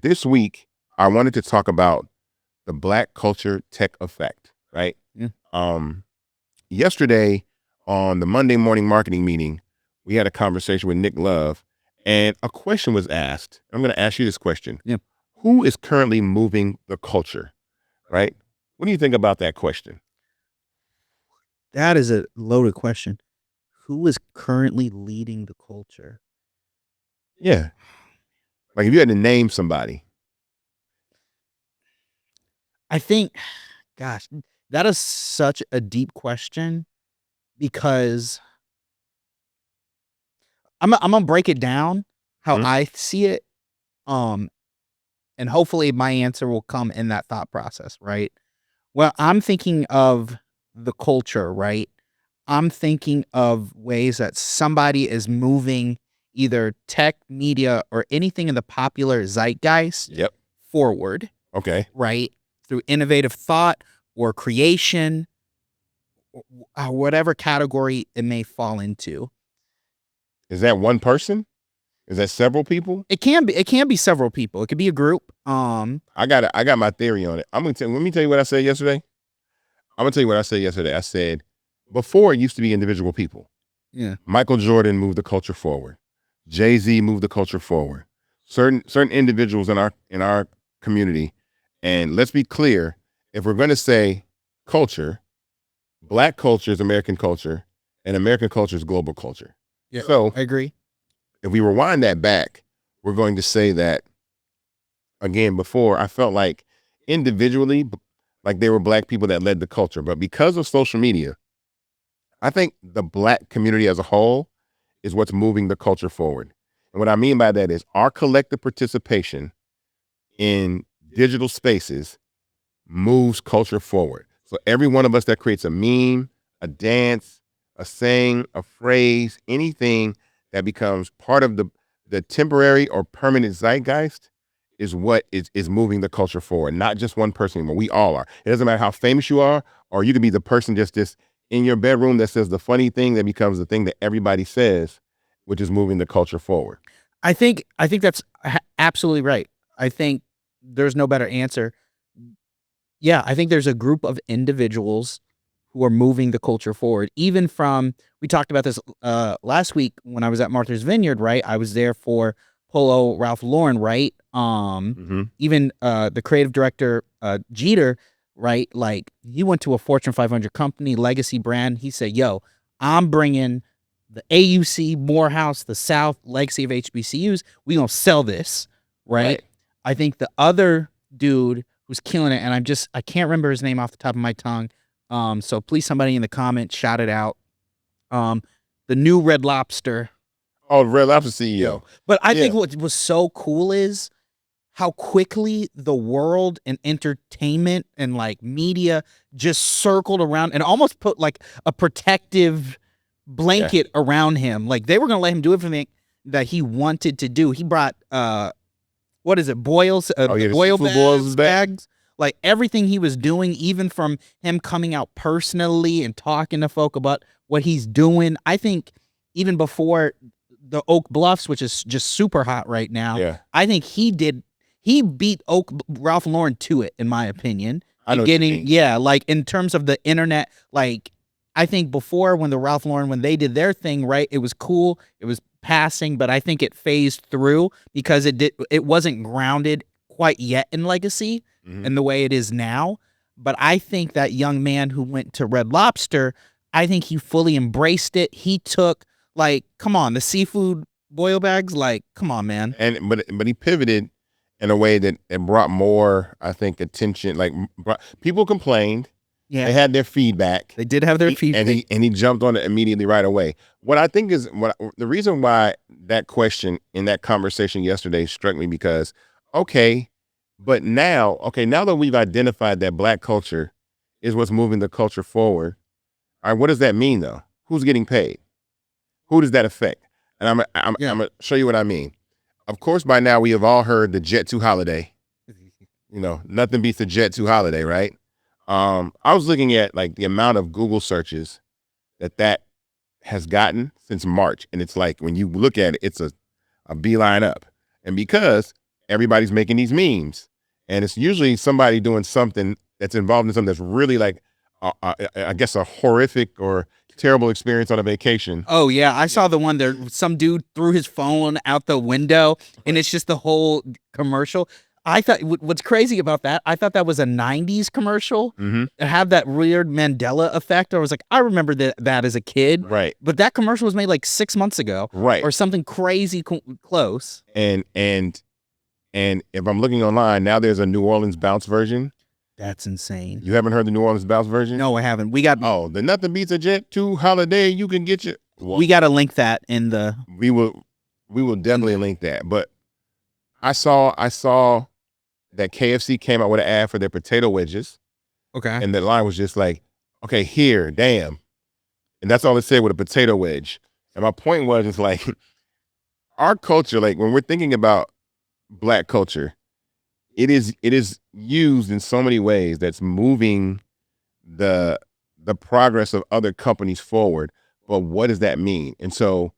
This week, I wanted to talk about the Black culture tech effect, right? Yeah. Yesterday on the Monday morning marketing meeting, we had a conversation with Nick Love, and a question was asked. I'm going to ask you this question. Yeah. Who is currently moving the culture, right? What do you think about that question? That is a loaded question. Who is currently leading the culture? Yeah. Like if you had to name somebody. I think, gosh, that is such a deep question because I'm gonna break it down how Mhm. I see it, and hopefully my answer will come in that thought process, right? Well, I'm thinking of the culture, right? I'm thinking of ways that somebody is moving either tech, media, or anything in the popular zeitgeist Yep. forward, Okay. right? Through innovative thought or creation, whatever category it may fall into. Is that one person? Is that several people? It can be several people. It could be a group. I got my theory on it. Let me tell you what I said yesterday. I'm gonna tell you what I said yesterday. I said before it used to be individual people. Yeah. Michael Jordan moved the culture forward. Jay-Z moved the culture forward. Certain individuals in our community. And let's be clear, if we're gonna say culture, Black culture is American culture, and American culture is global culture. Yeah. So I agree. if we rewind that back, we're going to say that again. Before, I felt like individually, like there were Black people that led the culture, but because of social media, I think the Black community as a whole is what's moving the culture forward. And what I mean by that is our collective participation in digital spaces moves culture forward. So every one of us that creates a meme, a dance, a saying, a phrase, anything that becomes part of the temporary or permanent zeitgeist is what is moving the culture forward. Not just one person anymore. We all are. It doesn't matter how famous you are, or you could be the person just in your bedroom that says the funny thing that becomes the thing that everybody says, which is moving the culture forward. I think that's absolutely right. I think there's no better answer. Yeah, I think there's a group of individuals who are moving the culture forward. Even from, we talked about this last week when I was at Martha's Vineyard, right? I was there for Polo Ralph Lauren, right? Even the creative director Jeter, right? Like he went to a Fortune 500 company, legacy brand. He said, "Yo, I'm bringing the AUC, Morehouse, the South legacy of HBCUs. We gonna sell this, right?" I think the other dude who's killing it, and I can't remember his name off the top of my tongue. So please, somebody in the comments, shout it out. The new Red Lobster. Oh, Red Lobster CEO. But I think what was so cool is how quickly the world and entertainment and like media just circled around and almost put like a protective blanket around him. Like they were gonna let him do everything that he wanted to do. He brought what is it, boils? Boils bags. Like everything he was doing, even from him coming out personally and talking to folk about what he's doing. I think even before the Oak Bluffs, which is just super hot right now, I think he beat Ralph Lauren to it, in my opinion. I know like in terms of the internet, like I think before when the Ralph Lauren, when they did their thing, right, it was cool, it was passing, but I think it phased through because it wasn't grounded quite yet in legacy in the way it is now. But I think that young man who went to Red Lobster, I think he fully embraced it. He took, like, come on, the seafood boil bags, like, come on, man. And but he pivoted in a way that it brought more, I think, attention. Like people complained. Yeah, they had their feedback. They did have their feedback, and he jumped on it immediately right away. What I think is the reason why that question in that conversation yesterday struck me because but now that we've identified that Black culture is what's moving the culture forward. All right, what does that mean though? Who's getting paid? Who does that affect? And I'm gonna show you what I mean. Of course, by now we have all heard the Jet2 Holiday. You know, nothing beats the Jet2 Holiday, right? I was looking at like the amount of Google searches that has gotten since March, and it's like when you look at it, it's a beeline up. And because everybody's making these memes, and it's usually somebody doing something that's involved in something that's really like, I guess, a horrific or terrible experience on a vacation. Oh yeah, I saw the one there. Some dude threw his phone out the window, and it's just the whole commercial. I thought what's crazy about that. I thought that was a '90s commercial. Mm-hmm. It had that weird Mandela effect. I was like, I remember that as a kid, Right. but that commercial was made like 6 months ago, Right. or something crazy close. And if I'm looking online now, there's a New Orleans bounce version. That's insane. You haven't heard the New Orleans bounce version? No, I haven't. We got the nothing beats a Jet2 Holiday. You can get your. Well, we got to link that in the. we will definitely link that. But I saw that KFC came out with an ad for their potato wedges, Okay. and the line was just like, "Okay, here, damn," and that's all it said with a potato wedge. And my point was, it's like our culture, like when we're thinking about Black culture, it is used in so many ways that's moving the progress of other companies forward. But what does that mean? And so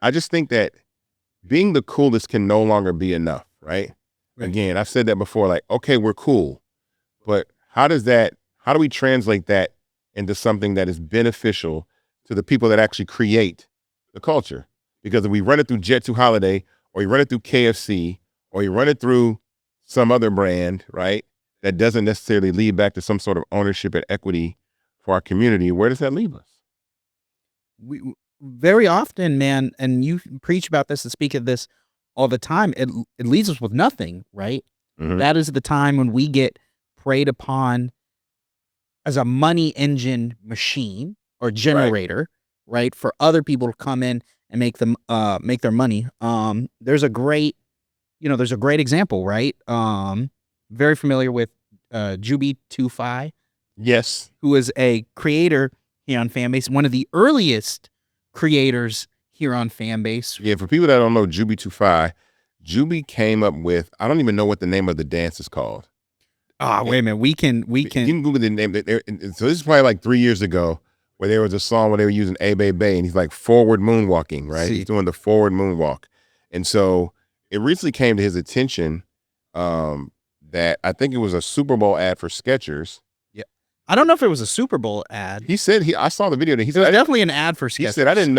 I just think that being the coolest can no longer be enough, right? Again, I've said that before, like, okay, we're cool, but how do we translate that into something that is beneficial to the people that actually create the culture? Because if we run it through Jet2 Holiday, or you run it through KFC, or you run it through some other brand, right, that doesn't necessarily lead back to some sort of ownership and equity for our community, where does that leave us? We very often, man, and you preach about this and speak of this all the time. It leaves us with nothing, right? Mhm. That is the time when we get preyed upon as a money engine machine or generator, right? For other people to come in and make their money. There's a great example, right? Very familiar with Jet2Holiday, Yes. who is a creator here on Fanbase, one of the earliest creators here on Fanbase. Yeah, for people that don't know Jet2Holiday, Juby came up with, I don't even know what the name of the dance is called. Wait a minute. We can. You can Google the name. So this is probably like 3 years ago, where there was a song where they were using A Bay Bay, and he's like forward moonwalking, right? See. He's doing the forward moonwalk. And so it recently came to his attention that I think it was a Super Bowl ad for Skechers. I don't know if it was a Super Bowl ad. He said I saw the video that he It was said definitely an ad for Skechers. he said I didn't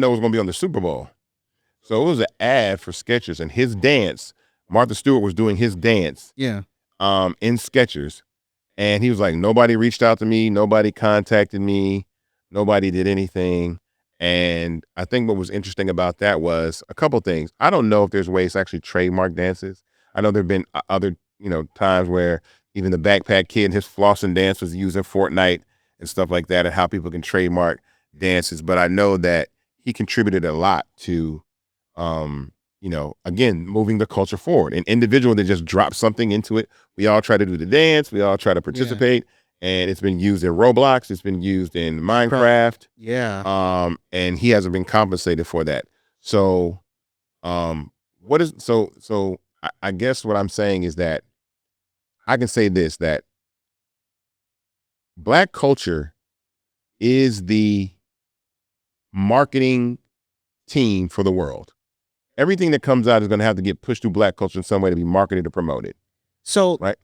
know it was gonna be on the Super Bowl. So it was an ad for Skechers, and his dance, Martha Stewart was doing his dance Yeah. in Skechers. And he was like, nobody reached out to me, nobody contacted me, nobody did anything. And I think what was interesting about that was a couple things. I don't know if there's ways to actually trademark dances. I know there've been other, times where even the Backpack Kid and his flossing dance was using Fortnite and stuff like that, and how people can trademark dances. But I know that he contributed a lot to, again, moving the culture forward. An individual that just dropped something into it. We all try to do the dance. We all try to participate. Yeah. And it's been used in Roblox. It's been used in Minecraft. Yeah. And he hasn't been compensated for that. So, I guess what I'm saying is that I can say this, that Black culture is the marketing team for the world. Everything that comes out is going to have to get pushed through Black culture in some way to be marketed or promoted. So right?